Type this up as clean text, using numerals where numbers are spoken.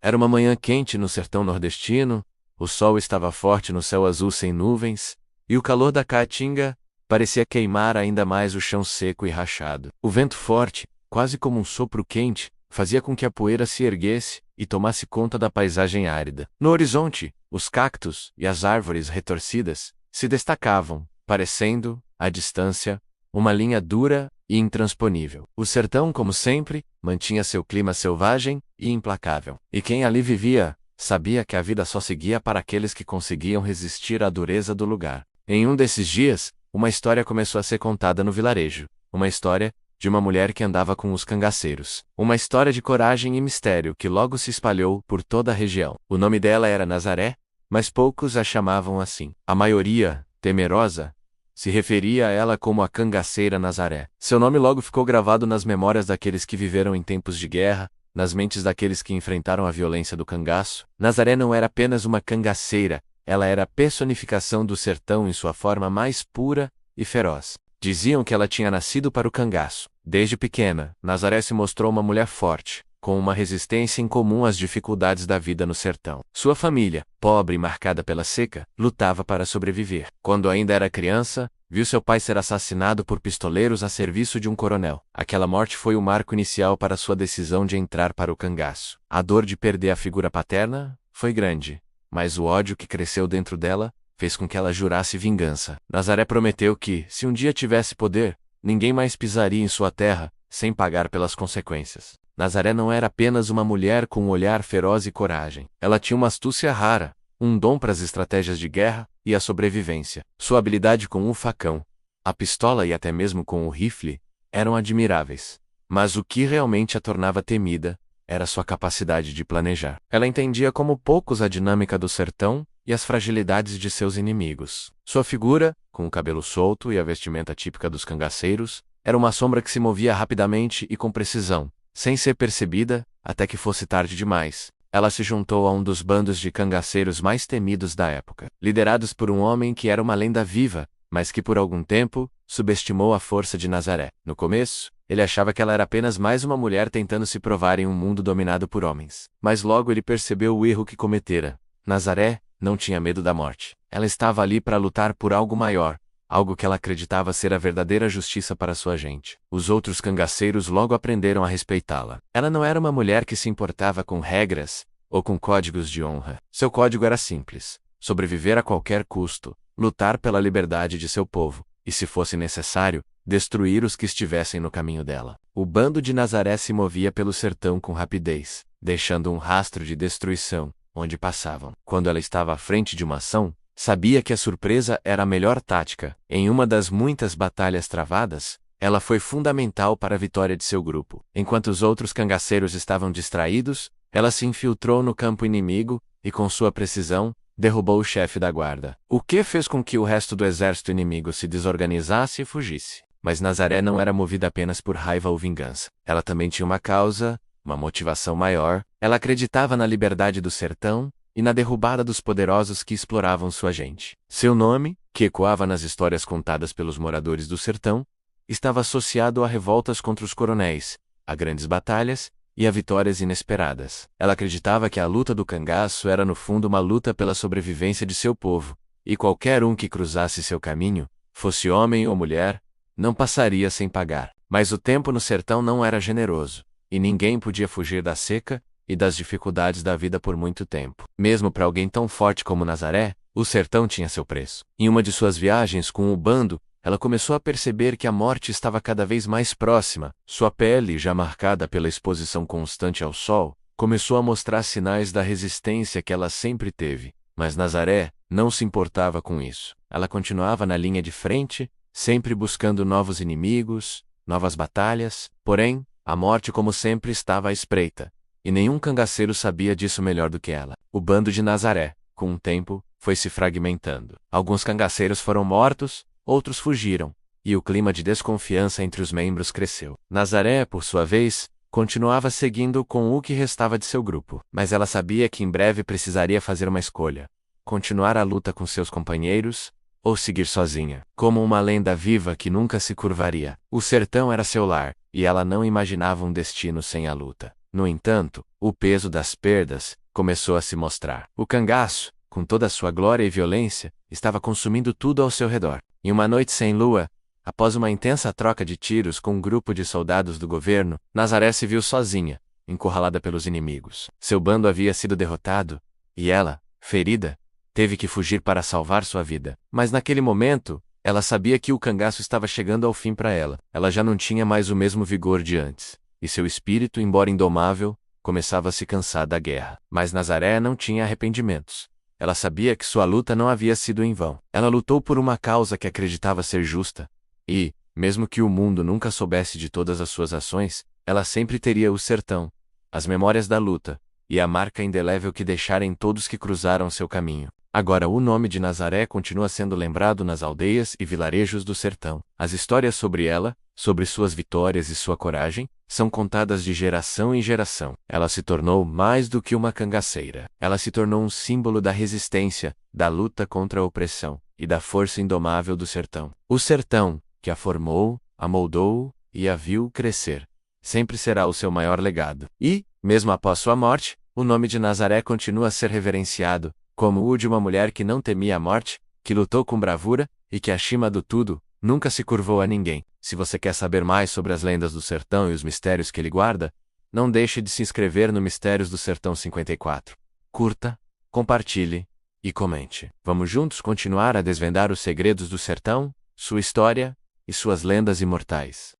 Era uma manhã quente no sertão nordestino, o sol estava forte no céu azul sem nuvens, e o calor da caatinga parecia queimar ainda mais o chão seco e rachado. O vento forte, quase como um sopro quente, fazia com que a poeira se erguesse e tomasse conta da paisagem árida. No horizonte, os cactos e as árvores retorcidas se destacavam, parecendo, à distância, uma linha dura e intransponível. O sertão, como sempre, mantinha seu clima selvagem e implacável. E quem ali vivia sabia que a vida só seguia para aqueles que conseguiam resistir à dureza do lugar. Em um desses dias, uma história começou a ser contada no vilarejo. Uma história de uma mulher que andava com os cangaceiros. Uma história de coragem e mistério que logo se espalhou por toda a região. O nome dela era Nazaré, mas poucos a chamavam assim. A maioria, temerosa, se referia a ela como a cangaceira Nazaré. Seu nome logo ficou gravado nas memórias daqueles que viveram em tempos de guerra, nas mentes daqueles que enfrentaram a violência do cangaço. Nazaré não era apenas uma cangaceira, ela era a personificação do sertão em sua forma mais pura e feroz. Diziam que ela tinha nascido para o cangaço. Desde pequena, Nazaré se mostrou uma mulher forte, com uma resistência incomum às dificuldades da vida no sertão. Sua família, pobre e marcada pela seca, lutava para sobreviver. Quando ainda era criança, viu seu pai ser assassinado por pistoleiros a serviço de um coronel. Aquela morte foi o marco inicial para sua decisão de entrar para o cangaço. A dor de perder a figura paterna foi grande, mas o ódio que cresceu dentro dela fez com que ela jurasse vingança. Nazaré prometeu que, se um dia tivesse poder, ninguém mais pisaria em sua terra, sem pagar pelas consequências. Nazaré não era apenas uma mulher com um olhar feroz e coragem. Ela tinha uma astúcia rara, um dom para as estratégias de guerra e a sobrevivência. Sua habilidade com o facão, a pistola e até mesmo com o rifle eram admiráveis. Mas o que realmente a tornava temida era sua capacidade de planejar. Ela entendia como poucos a dinâmica do sertão e as fragilidades de seus inimigos. Sua figura, com o cabelo solto e a vestimenta típica dos cangaceiros, era uma sombra que se movia rapidamente e com precisão, sem ser percebida, até que fosse tarde demais. Ela se juntou a um dos bandos de cangaceiros mais temidos da época, liderados por um homem que era uma lenda viva, mas que por algum tempo subestimou a força de Nazaré. No começo, ele achava que ela era apenas mais uma mulher tentando se provar em um mundo dominado por homens. Mas logo ele percebeu o erro que cometera. Nazaré não tinha medo da morte. Ela estava ali para lutar por algo maior, algo que ela acreditava ser a verdadeira justiça para sua gente. Os outros cangaceiros logo aprenderam a respeitá-la. Ela não era uma mulher que se importava com regras ou com códigos de honra. Seu código era simples: sobreviver a qualquer custo, lutar pela liberdade de seu povo, e se fosse necessário, destruir os que estivessem no caminho dela. O bando de Nazaré se movia pelo sertão com rapidez, deixando um rastro de destruição onde passavam. Quando ela estava à frente de uma ação, sabia que a surpresa era a melhor tática. Em uma das muitas batalhas travadas, ela foi fundamental para a vitória de seu grupo. Enquanto os outros cangaceiros estavam distraídos, ela se infiltrou no campo inimigo e, com sua precisão, derrubou o chefe da guarda. O que fez com que o resto do exército inimigo se desorganizasse e fugisse. Mas Nazaré não era movida apenas por raiva ou vingança. Ela também tinha uma causa, uma motivação maior. Ela acreditava na liberdade do sertão e na derrubada dos poderosos que exploravam sua gente. Seu nome, que ecoava nas histórias contadas pelos moradores do sertão, estava associado a revoltas contra os coronéis, a grandes batalhas e a vitórias inesperadas. Ela acreditava que a luta do cangaço era no fundo uma luta pela sobrevivência de seu povo, e qualquer um que cruzasse seu caminho, fosse homem ou mulher, não passaria sem pagar. Mas o tempo no sertão não era generoso, e ninguém podia fugir da seca e das dificuldades da vida por muito tempo. Mesmo para alguém tão forte como Nazaré, o sertão tinha seu preço. Em uma de suas viagens com o bando, ela começou a perceber que a morte estava cada vez mais próxima. Sua pele, já marcada pela exposição constante ao sol, começou a mostrar sinais da resistência que ela sempre teve. Mas Nazaré não se importava com isso. Ela continuava na linha de frente, sempre buscando novos inimigos, novas batalhas. Porém, a morte, como sempre, estava à espreita. E nenhum cangaceiro sabia disso melhor do que ela. O bando de Nazaré, com o tempo, foi se fragmentando. Alguns cangaceiros foram mortos, outros fugiram, e o clima de desconfiança entre os membros cresceu. Nazaré, por sua vez, continuava seguindo com o que restava de seu grupo. Mas ela sabia que em breve precisaria fazer uma escolha: continuar a luta com seus companheiros ou seguir sozinha. Como uma lenda viva que nunca se curvaria. O sertão era seu lar, e ela não imaginava um destino sem a luta. No entanto, o peso das perdas começou a se mostrar. O cangaço, com toda a sua glória e violência, estava consumindo tudo ao seu redor. Em uma noite sem lua, após uma intensa troca de tiros com um grupo de soldados do governo, Nazaré se viu sozinha, encurralada pelos inimigos. Seu bando havia sido derrotado, e ela, ferida, teve que fugir para salvar sua vida. Mas naquele momento, ela sabia que o cangaço estava chegando ao fim para ela. Ela já não tinha mais o mesmo vigor de antes, e seu espírito, embora indomável, começava a se cansar da guerra. Mas Nazaré não tinha arrependimentos. Ela sabia que sua luta não havia sido em vão. Ela lutou por uma causa que acreditava ser justa, e, mesmo que o mundo nunca soubesse de todas as suas ações, ela sempre teria o sertão, as memórias da luta, e a marca indelével que deixara em todos que cruzaram seu caminho. Agora o nome de Nazaré continua sendo lembrado nas aldeias e vilarejos do sertão. As histórias sobre ela, sobre suas vitórias e sua coragem, são contadas de geração em geração. Ela se tornou mais do que uma cangaceira. Ela se tornou um símbolo da resistência, da luta contra a opressão, e da força indomável do sertão. O sertão, que a formou, a moldou e a viu crescer, sempre será o seu maior legado. E, mesmo após sua morte, o nome de Nazaré continua a ser reverenciado, como o de uma mulher que não temia a morte, que lutou com bravura, e que acima do tudo, nunca se curvou a ninguém. Se você quer saber mais sobre as lendas do sertão e os mistérios que ele guarda, não deixe de se inscrever no Mistérios do Sertão 54. Curta, compartilhe e comente. Vamos juntos continuar a desvendar os segredos do sertão, sua história e suas lendas imortais.